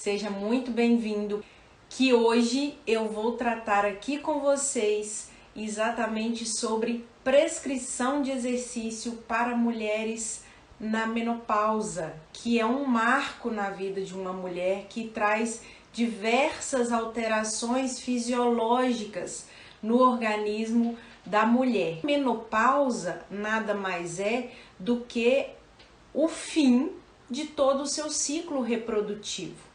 Seja muito bem-vindo, que hoje eu vou tratar aqui com vocês exatamente sobre prescrição de exercício para mulheres na menopausa, que é um marco na vida de uma mulher que traz diversas alterações fisiológicas no organismo da mulher. Menopausa nada mais é do que o fim de todo o seu ciclo reprodutivo.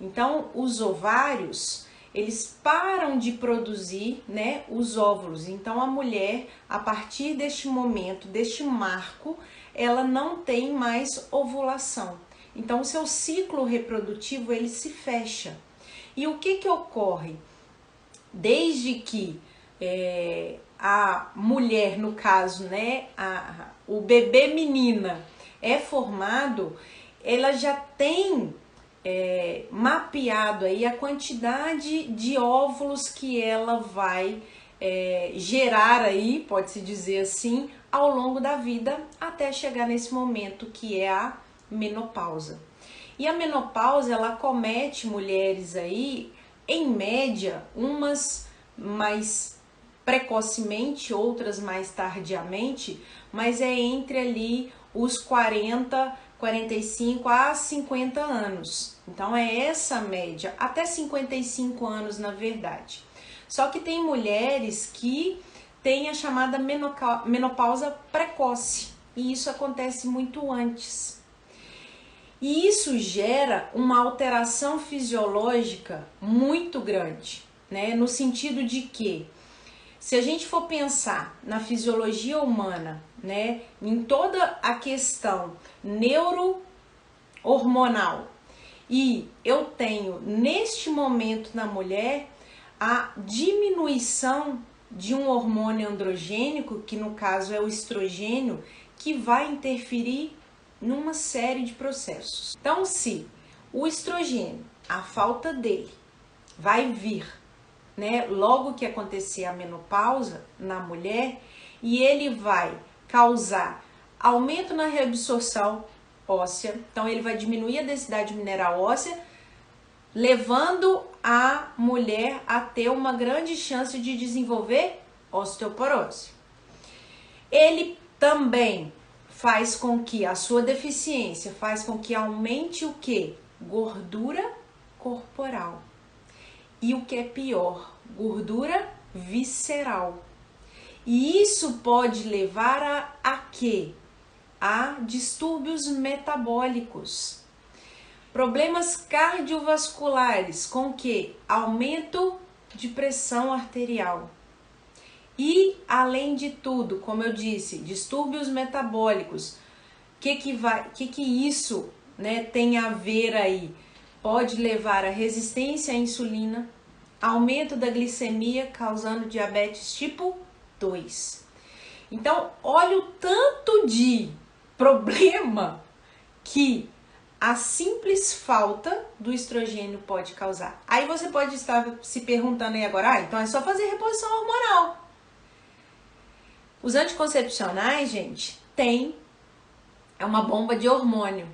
Então, os ovários, eles param de produzir, né, os óvulos. Então, a mulher, a partir deste momento, deste marco, ela não tem mais ovulação. Então, o seu ciclo reprodutivo, ele se fecha. E o que ocorre? Desde que a mulher, no caso, né, o bebê menina é formado, ela já tem mapeado aí a quantidade de óvulos que ela vai gerar aí, pode-se dizer assim, ao longo da vida, até chegar nesse momento que é a menopausa. E a menopausa, ela acomete mulheres aí, em média, umas mais precocemente, outras mais tardiamente, mas é entre ali os 40, 45 a 50 anos. Então é essa média, até 55 anos na verdade. Só que tem mulheres que têm a chamada menopausa precoce, e isso acontece muito antes. E isso gera uma alteração fisiológica muito grande, né? No sentido de que, se a gente for pensar na fisiologia humana, né, em toda a questão neurohormonal, e eu tenho neste momento na mulher a diminuição de um hormônio androgênico, que no caso é o estrogênio, que vai interferir numa série de processos. Então, se o estrogênio, a falta dele, vai vir, né, logo que acontecer a menopausa na mulher, e ele vai causar aumento na reabsorção óssea, então ele vai diminuir a densidade mineral óssea, levando a mulher a ter uma grande chance de desenvolver osteoporose. Ele também faz com que a sua deficiência, faz com que aumente o que? Gordura corporal. E o que é pior, gordura visceral. E isso pode levar a quê? A distúrbios metabólicos. Problemas cardiovasculares, com que? Aumento de pressão arterial. E, além de tudo, como eu disse, distúrbios metabólicos. O que isso, né, tem a ver aí? Pode levar a resistência à insulina, aumento da glicemia, causando diabetes tipo 2. Então, olha o tanto de problema que a simples falta do estrogênio pode causar. Aí você pode estar se perguntando aí agora, então é só fazer reposição hormonal. Os anticoncepcionais, gente, é uma bomba de hormônio.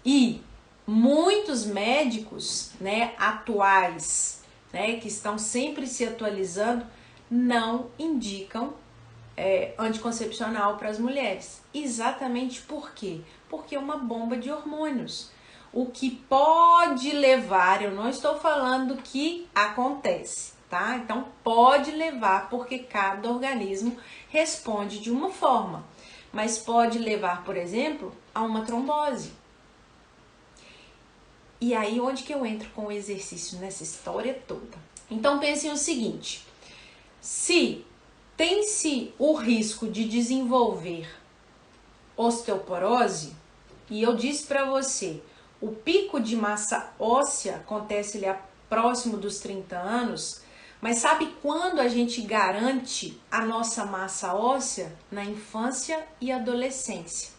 E muitos médicos, né, atuais, né, que estão sempre se atualizando, não indicam anticoncepcional para as mulheres. Exatamente por quê? Porque é uma bomba de hormônios. O que pode levar, eu não estou falando que acontece, tá? Então pode levar, porque cada organismo responde de uma forma, mas pode levar, por exemplo, a uma trombose. E aí, onde que eu entro com o exercício nessa história toda? Então, pensem o seguinte: se tem-se o risco de desenvolver osteoporose, e eu disse para você, o pico de massa óssea acontece ali próximo dos 30 anos, mas sabe quando a gente garante a nossa massa óssea? Na infância e adolescência.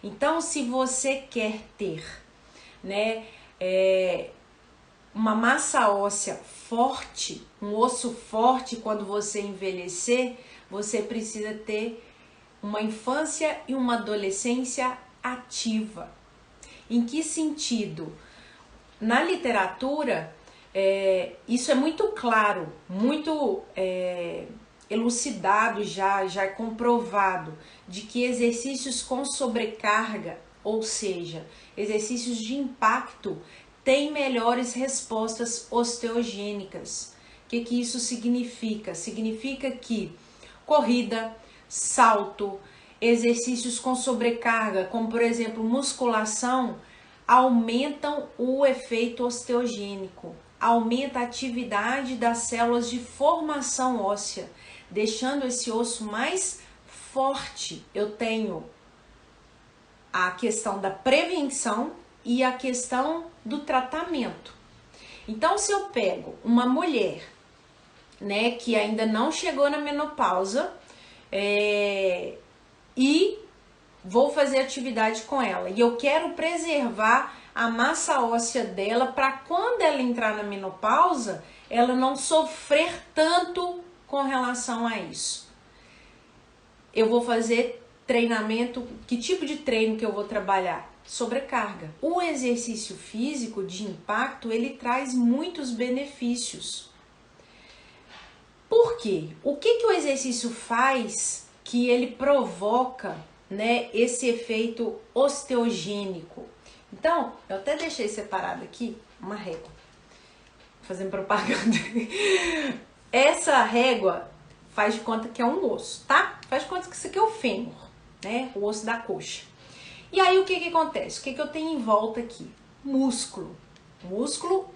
Então, se você quer ter, né, uma massa óssea forte, um osso forte quando você envelhecer, você precisa ter uma infância e uma adolescência ativa. Em que sentido? na literatura, isso é muito claro, muito elucidado já é comprovado, de que exercícios com sobrecarga, ou seja, exercícios de impacto, têm melhores respostas osteogênicas. O que isso significa? Significa que corrida, salto, exercícios com sobrecarga, como por exemplo musculação, aumentam o efeito osteogênico, aumenta a atividade das células de formação óssea, deixando esse osso mais forte. Eu tenho a questão da prevenção e a questão do tratamento. Então, se eu pego uma mulher, né, que ainda não chegou na menopausa, e vou fazer atividade com ela, e eu quero preservar a massa óssea dela para quando ela entrar na menopausa, ela não sofrer tanto com relação a isso. Eu vou fazer treinamento. Que tipo de treino que eu vou trabalhar? Sobrecarga. O exercício físico de impacto, ele traz muitos benefícios. Por quê? O que o exercício faz que ele provoca, né, esse efeito osteogênico? Então, eu até deixei separado aqui uma régua, fazendo propaganda. Essa régua faz de conta que é um osso, tá? Faz de conta que isso aqui é o fêmur, né? O osso da coxa. E aí o que acontece? O que eu tenho em volta aqui? Músculo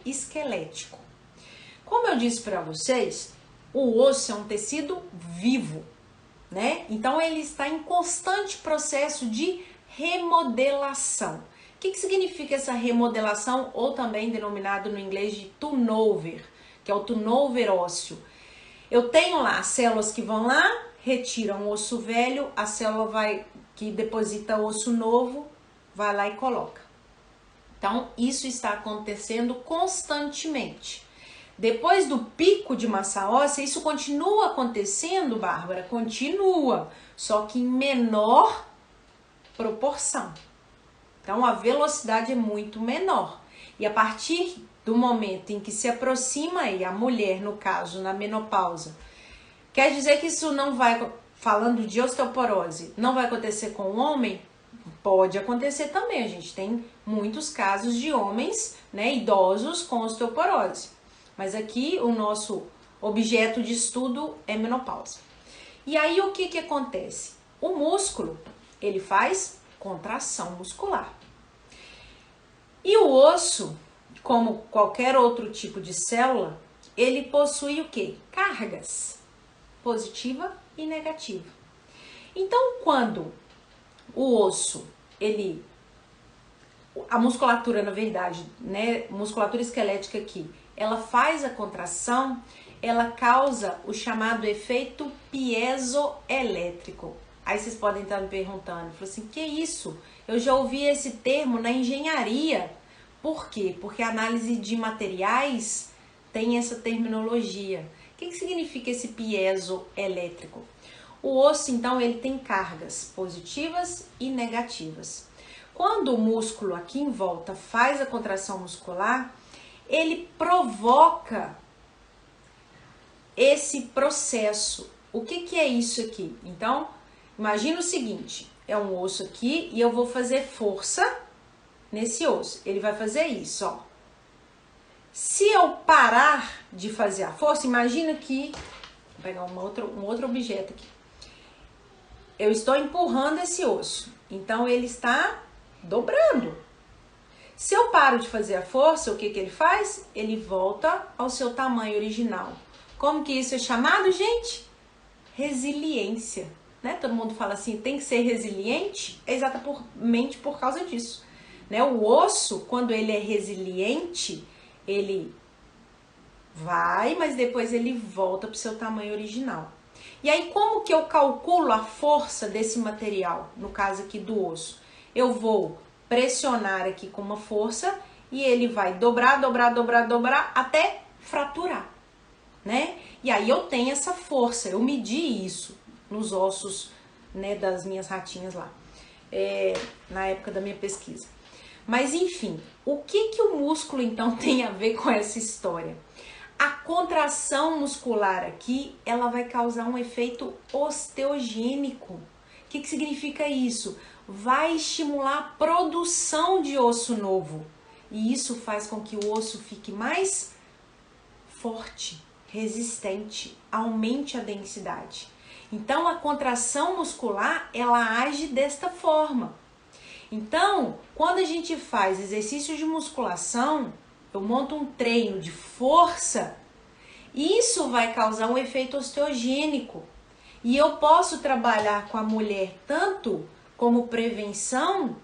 esquelético. Como eu disse para vocês, o osso é um tecido vivo, né? Então ele está em constante processo de remodelação. O que significa essa remodelação, ou também denominado no inglês de turnover, que é o turnover ósseo? Eu tenho lá as células que vão lá, retiram o osso velho, a célula que deposita osso novo, vai lá e coloca. Então, isso está acontecendo constantemente. Depois do pico de massa óssea, isso continua acontecendo, Bárbara? Continua, só que em menor proporção. Então, a velocidade é muito menor. E a partir do momento em que se aproxima aí a mulher, no caso, na menopausa, quer dizer que isso não vai, falando de osteoporose, não vai acontecer com o homem? Pode acontecer também. A gente tem muitos casos de homens, né, idosos com osteoporose. Mas aqui o nosso objeto de estudo é menopausa. E aí o que acontece? O músculo, ele faz contração muscular. E o osso, como qualquer outro tipo de célula, ele possui o quê? Cargas, positiva e negativa. Então, quando o osso, a musculatura, na verdade, né, musculatura esquelética aqui, ela faz a contração, ela causa o chamado efeito piezoelétrico. Aí vocês podem estar me perguntando, assim, que isso? Eu já ouvi esse termo na engenharia. Por quê? Porque a análise de materiais tem essa terminologia. O que significa esse piezoelétrico? O osso, então, ele tem cargas positivas e negativas. Quando o músculo aqui em volta faz a contração muscular, ele provoca esse processo. O que é isso aqui? Então, imagina o seguinte, é um osso aqui e eu vou fazer força nesse osso. Ele vai fazer isso, ó. Se eu parar de fazer a força, imagina que, vou pegar um outro objeto aqui. Eu estou empurrando esse osso, então ele está dobrando. Se eu paro de fazer a força, o que ele faz? Ele volta ao seu tamanho original. Como que isso é chamado, gente? Resiliência, né? Todo mundo fala assim, tem que ser resiliente, é exatamente por causa disso, né? O osso, quando ele é resiliente, ele vai, mas depois ele volta para o seu tamanho original. E aí, como que eu calculo a força desse material, no caso aqui do osso? Eu vou pressionar aqui com uma força e ele vai dobrar até fraturar, né? E aí eu tenho essa força, eu medi isso nos ossos, né, das minhas ratinhas lá, na época da minha pesquisa. Mas enfim, o que o músculo então tem a ver com essa história? A contração muscular aqui, ela vai causar um efeito osteogênico. O que significa isso? Vai estimular a produção de osso novo. E isso faz com que o osso fique mais forte, resistente, aumente a densidade. Então, a contração muscular, ela age desta forma. Então, quando a gente faz exercício de musculação, eu monto um treino de força, isso vai causar um efeito osteogênico. E eu posso trabalhar com a mulher tanto como prevenção,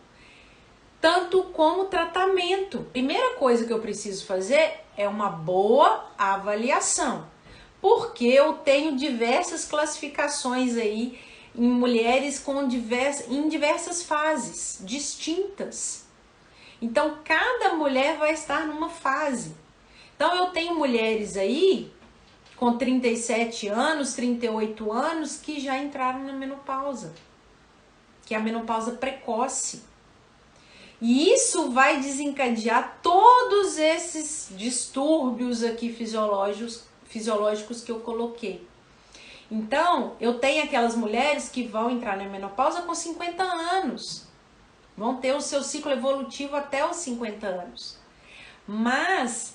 tanto como tratamento. Primeira coisa que eu preciso fazer é uma boa avaliação. Porque eu tenho diversas classificações aí em mulheres em diversas fases distintas. Então, cada mulher vai estar numa fase. Então, eu tenho mulheres aí com 37 anos, 38 anos, que já entraram na menopausa, que é a menopausa precoce. E isso vai desencadear todos esses distúrbios aqui fisiológicos que eu coloquei. Então, eu tenho aquelas mulheres que vão entrar na menopausa com 50 anos. Vão ter o seu ciclo evolutivo até os 50 anos. Mas,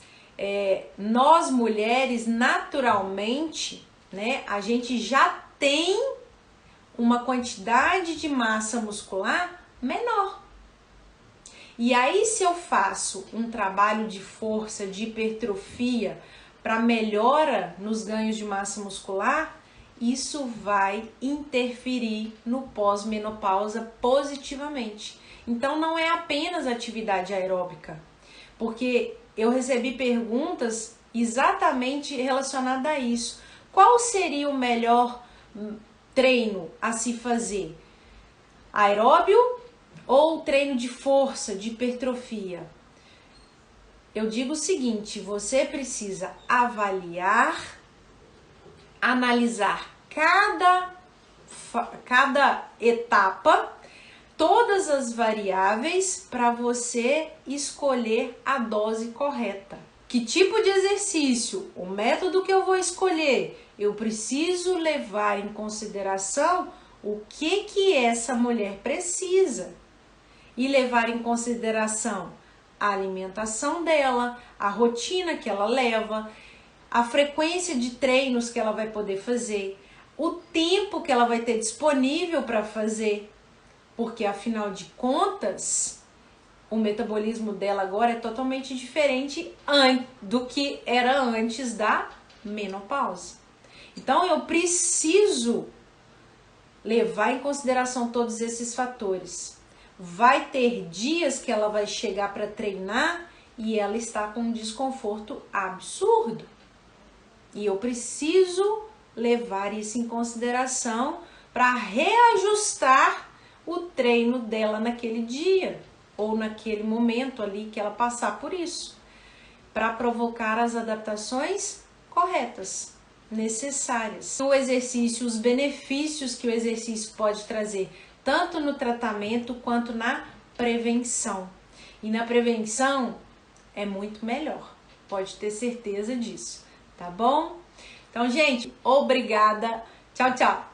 nós mulheres, naturalmente, né, a gente já tem uma quantidade de massa muscular menor. E aí, se eu faço um trabalho de força, de hipertrofia, para melhora nos ganhos de massa muscular, isso vai interferir no pós-menopausa positivamente. Então, não é apenas atividade aeróbica, porque eu recebi perguntas exatamente relacionadas a isso. Qual seria o melhor treino a se fazer? Aeróbio ou treino de força, de hipertrofia? Eu digo o seguinte, você precisa avaliar, analisar cada etapa, todas as variáveis para você escolher a dose correta. Que tipo de exercício, o método que eu vou escolher, eu preciso levar em consideração o que essa mulher precisa e levar em consideração a alimentação dela, a rotina que ela leva, a frequência de treinos que ela vai poder fazer, o tempo que ela vai ter disponível para fazer, porque afinal de contas, o metabolismo dela agora é totalmente diferente do que era antes da menopausa. Então eu preciso levar em consideração todos esses fatores. Vai ter dias que ela vai chegar para treinar e ela está com um desconforto absurdo. E eu preciso levar isso em consideração para reajustar o treino dela naquele dia ou naquele momento ali que ela passar por isso, para provocar as adaptações corretas, necessárias. O exercício, os benefícios que o exercício pode trazer, tanto no tratamento quanto na prevenção. E na prevenção é muito melhor, pode ter certeza disso. Tá bom? Então, gente, obrigada. Tchau, tchau.